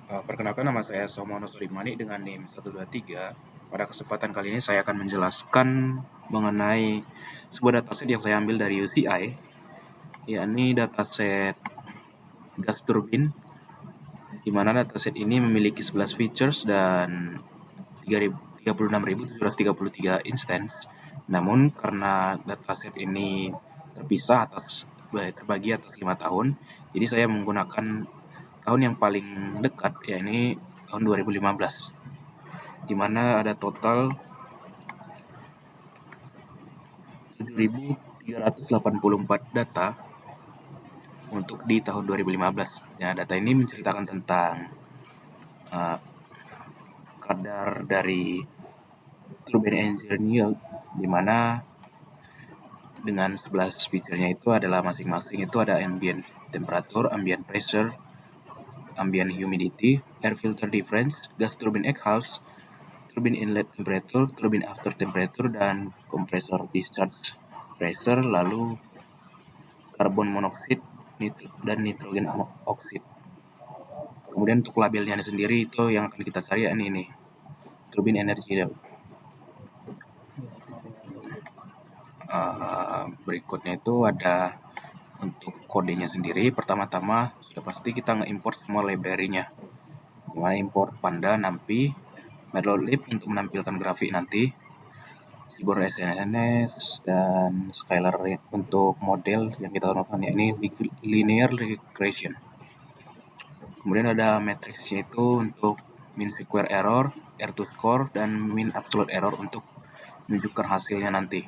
Perkenalkan, nama saya Somono Surimani dengan NIM 123. Pada kesempatan kali ini saya akan menjelaskan mengenai sebuah dataset yang saya ambil dari UCI, yakni dataset gas turbin, di mana dataset ini memiliki 11 features dan 36.733 instance. Namun karena dataset ini terpisah terbagi atas 5 tahun, jadi saya menggunakan tahun yang paling dekat, yakni tahun 2015, di mana ada total 7.384 data untuk di tahun 2015. Ya, data ini menceritakan tentang kadar dari turbin engine yield, di mana dengan 11 feature-nya itu adalah masing-masing itu ada ambient temperature, ambient pressure, ambient humidity, air filter difference, gas turbine exhaust, turbine inlet temperature, turbine after temperature, dan compressor discharge pressure, lalu karbon monoksida dan nitrogen oksida. Kemudian untuk labelnya sendiri itu yang akan kita cari ini turbine energy level. Berikutnya itu ada untuk kodenya sendiri. Pertama-tama sudah pasti kita nge-import semua library-nya. Mulai import Panda, NumPy, Matplotlib untuk menampilkan grafik nanti, Seaborn SNS, dan Scalar untuk model yang kita gunakan, yakni linear regression. Kemudian ada matriksnya itu untuk mean square error, R2 score, dan mean absolute error untuk menunjukkan hasilnya nanti.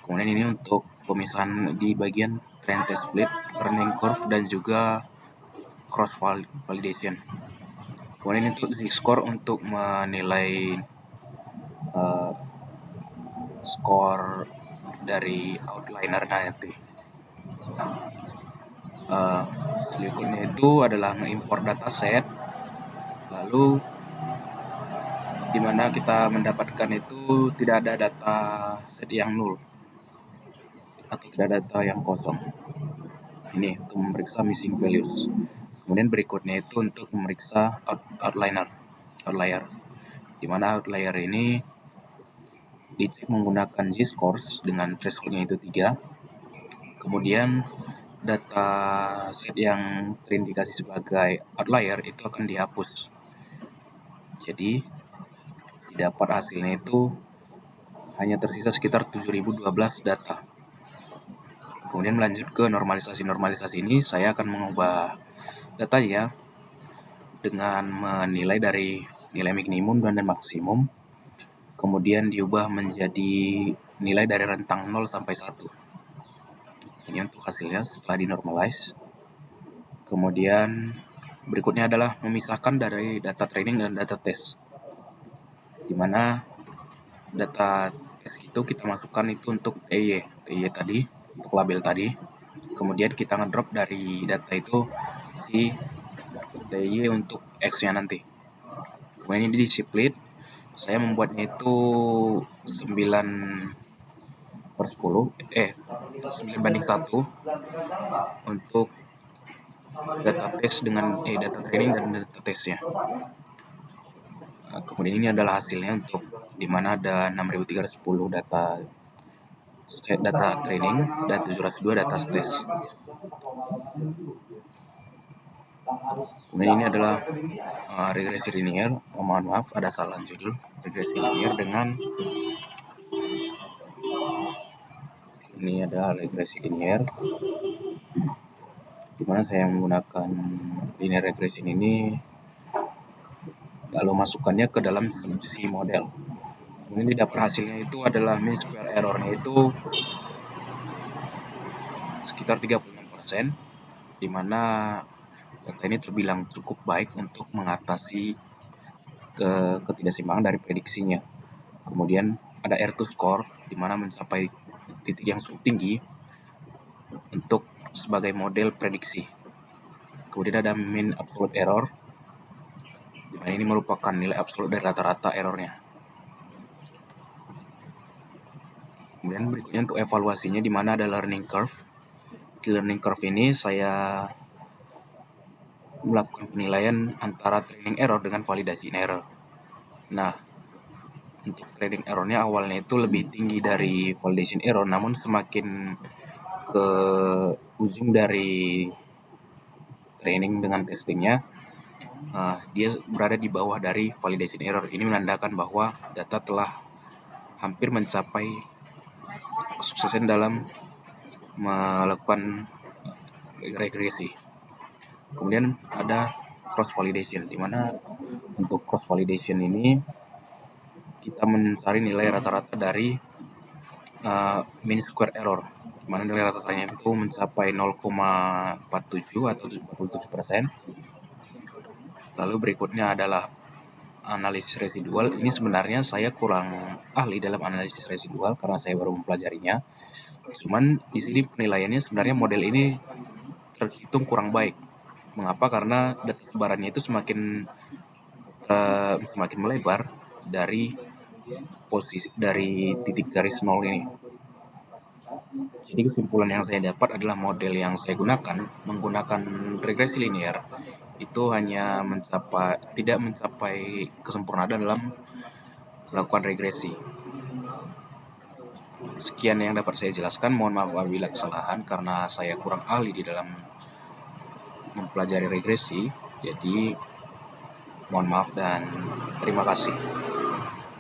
Kemudian ini untuk pemisahan di bagian trend test split, learning curve, dan juga cross validation. Kemudian ini untuk Z-score untuk menilai skor dari outliner nanti. Selanjutnya itu adalah nge-import dataset, lalu dimana kita mendapatkan itu tidak ada data set yang null atau tidak ada data yang kosong. Ini untuk memeriksa missing values. Kemudian berikutnya itu untuk memeriksa outlier, di mana outlier ini dicek menggunakan Z-scores dengan thresholdnya itu 3. Kemudian data set yang terindikasi sebagai outlier itu akan dihapus. Jadi dapat hasilnya itu hanya tersisa sekitar 7.012 data. Kemudian melanjut ke normalisasi ini, saya akan mengubah datanya dengan menilai dari nilai minimum dan maksimum, kemudian diubah menjadi nilai dari rentang 0 sampai 1. Ini untuk hasilnya setelah dinormalize. Kemudian berikutnya adalah memisahkan dari data training dan data test, di mana data test itu kita masukkan itu untuk TY tadi, untuk label tadi. Kemudian kita ngedrop dari data itu si TY untuk X-nya nanti. Kemudian ini di split, saya membuatnya itu 9/10, 9/1 untuk database dengan data training dan data testnya. Kemudian ini adalah hasilnya untuk dimana ada 6.310 data training dan 702 data test. Kemudian ini adalah regresi linear. Mohon maaf ada salah judul. Regresi linear dengan ini adalah regresi linear, dimana saya menggunakan linear regression ini lalu masukkannya ke dalam si model. Kemudian didapat hasilnya itu adalah mean square error-nya itu sekitar 36%, di mana data ini terbilang cukup baik untuk mengatasi ketidakseimbangan dari prediksinya. Kemudian ada R2 score, di mana mencapai titik yang cukup tinggi untuk sebagai model prediksi. Kemudian ada mean absolute error, di mana ini merupakan nilai absolut dari rata-rata errornya. Kemudian berikutnya untuk evaluasinya, di mana ada learning curve. Di learning curve ini saya melakukan penilaian antara training error dengan validation error. Nah, untuk training errornya awalnya itu lebih tinggi dari validation error, namun semakin ke ujung dari training dengan testingnya, dia berada di bawah dari validation error. Ini menandakan bahwa data telah hampir mencapai kesuksesan dalam melakukan regresi. Kemudian ada cross validation, di mana untuk cross validation ini kita mencari nilai rata-rata dari mean square error, di mana nilai rata-ratanya itu mencapai 0,47 atau 47%. Lalu berikutnya adalah analisis residual. Ini sebenarnya saya kurang ahli dalam analisis residual karena saya baru mempelajarinya. Cuman di sini penilaiannya sebenarnya model ini terhitung kurang baik. Mengapa? Karena data sebarannya itu semakin melebar dari titik garis nol ini. Jadi kesimpulan yang saya dapat adalah model yang saya gunakan menggunakan regresi linear itu hanya tidak mencapai kesempurnaan dalam melakukan regresi. Sekian yang dapat saya jelaskan. Mohon maaf apabila kesalahan karena saya kurang ahli di dalam mempelajari regresi. Jadi mohon maaf dan terima kasih.